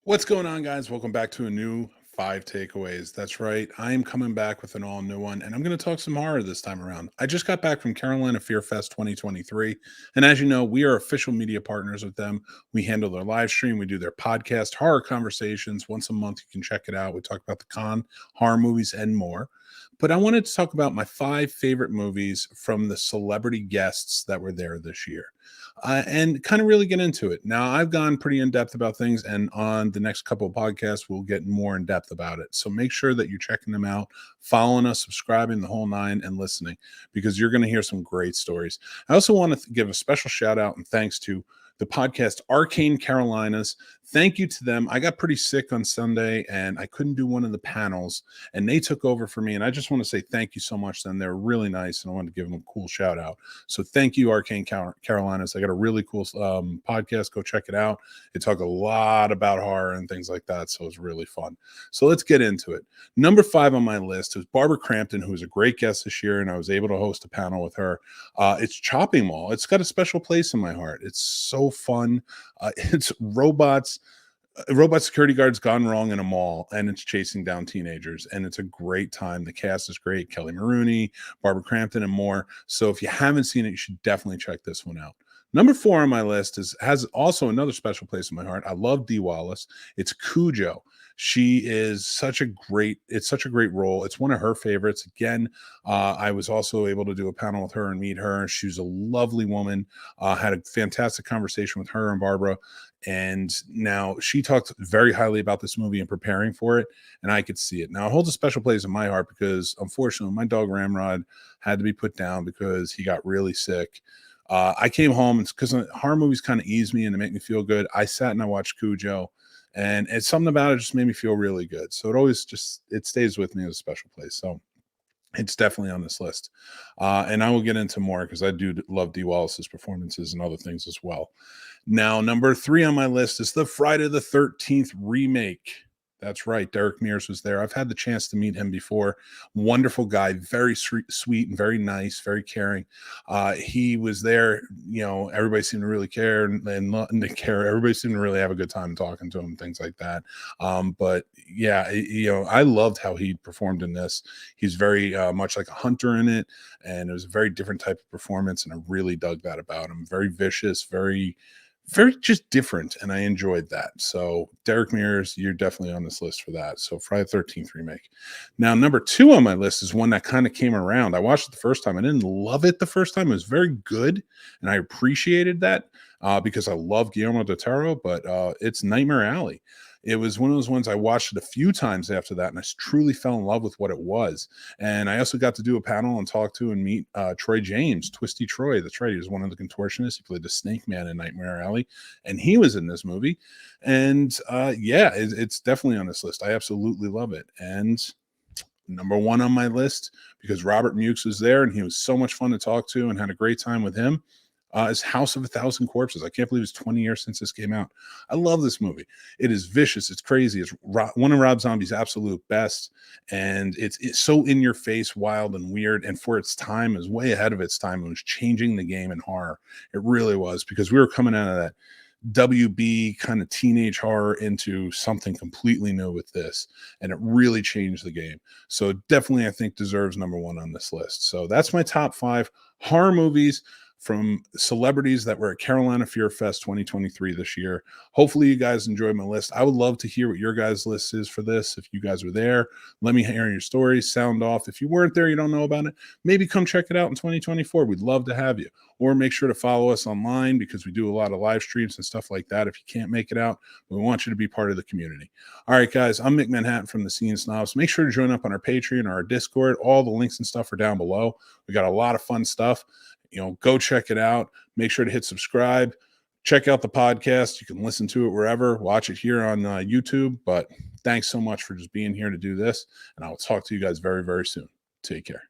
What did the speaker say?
What's going on, guys? Welcome back to a new five takeaways. That's right. I am coming back with an all new one, and I'm going to talk some horror this time around. I just got back from Carolina Fear Fest 2023. And as you know, we are official media partners with them. We handle their live stream, we do their podcast, Horror Conversations. Once a month, you can check it out. We talk about the con, horror movies, and more. But I wanted to talk about my five favorite movies from the celebrity guests that were there this year and kind of really get into it. Now, I've gone pretty in depth about things, and on the next couple of podcasts, we'll get more in depth about it. So make sure that you're checking them out, following us, subscribing the whole nine, and listening because you're going to hear some great stories. I also want to give a special shout out and thanks to the podcast Arcane Carolinas. Thank you to them. I got pretty sick on Sunday and I couldn't do one of the panels, and they took over for me. And I just want to say thank you so much to them. They're really nice, and I wanted to give them a cool shout out. So thank you, Arcane Carolinas. I got a really cool podcast. Go check it out. They talk a lot about horror and things like that. So it's really fun. So let's get into it. Number 5 on my list is Barbara Crampton, who was a great guest this year, and I was able to host a panel with her. It's Chopping Mall. It's got a special place in my heart. It's so fun. It's robot security guards gone wrong in a mall, and it's chasing down teenagers, and it's a great time. The cast is great: Kelly Maroney, Barbara Crampton, and more. So if you haven't seen it, you should definitely check this one out. Number 4 on my list has also another special place in my heart. I love Dee Wallace. It's Cujo. She is such a great role. It's one of her favorites. Again, I was also able to do a panel with her and meet her. She's a lovely woman. Had a fantastic conversation with her and Barbara. And now she talked very highly about this movie and preparing for it, and I could see it. Now it holds a special place in my heart because unfortunately my dog Ramrod had to be put down because he got really sick. I came home, it's because horror movies kind of ease me and they make me feel good. I sat and I watched Cujo, and it's something about it just made me feel really good. So it stays with me as a special place. So it's definitely on this list. And I will get into more because I do love Dee Wallace's performances and other things as well. Now, number 3 on my list is the Friday the 13th remake. That's right. Derek Mears was there. I've had the chance to meet him before. Wonderful guy, very sweet and very nice, very caring. He was there. Everybody seemed to really care and care. Everybody seemed to really have a good time talking to him, things like that. But yeah, I loved how he performed in this. He's very much like a hunter in it, and it was a very different type of performance, and I really dug that about him. Very vicious, very just different, and I enjoyed that. So Derek Mears, you're definitely on this list for that. So Friday the 13th remake. Now, number 2 on my list is one that kind of came around. I watched it the first time. I didn't love it the first time. It was very good, and I appreciated that because I love Guillermo del Toro, but it's Nightmare Alley. It was one of those ones I watched it a few times after that, and I truly fell in love with what it was. And I also got to do a panel and talk to and meet Troy James, Twisty Troy. That's right. He was one of the contortionists. He played the Snake Man in Nightmare Alley, and he was in this movie. And it's definitely on this list. I absolutely love it. And number 1 on my list, because Robert Mukes was there and he was so much fun to talk to and had a great time with him, is House of a Thousand Corpses. I can't believe it's 20 years since this came out. I love this movie. It is vicious. It's crazy. It's one of Rob Zombie's absolute best. And it's so in your face, wild and weird. And for its time, it was way ahead of its time. It was changing the game in horror. It really was, because we were coming out of that WB kind of teenage horror into something completely new with this, and it really changed the game. So definitely, I think, deserves number 1 on this list. So that's my top 5 horror movies from celebrities that were at Carolina Fear Fest 2023 this year. Hopefully you guys enjoyed my list. I would love to hear what your guys' list is for this. If you guys were there, let me hear your stories. Sound off. If you weren't there, you don't know about it, maybe come check it out in 2024. We'd love to have you. Or make sure to follow us online, because we do a lot of live streams and stuff like that. If you can't make it out, we want you to be part of the community. All right, guys, I'm Mick Manhattan from the thescenesnobs. Make sure to join up on our Patreon or our Discord. All the links and stuff are down below. We got a lot of fun stuff. Go check it out. Make sure to hit subscribe. Check out the podcast. You can listen to it wherever. Watch it here on YouTube. But thanks so much for just being here to do this. And I will talk to you guys very, very soon. Take care.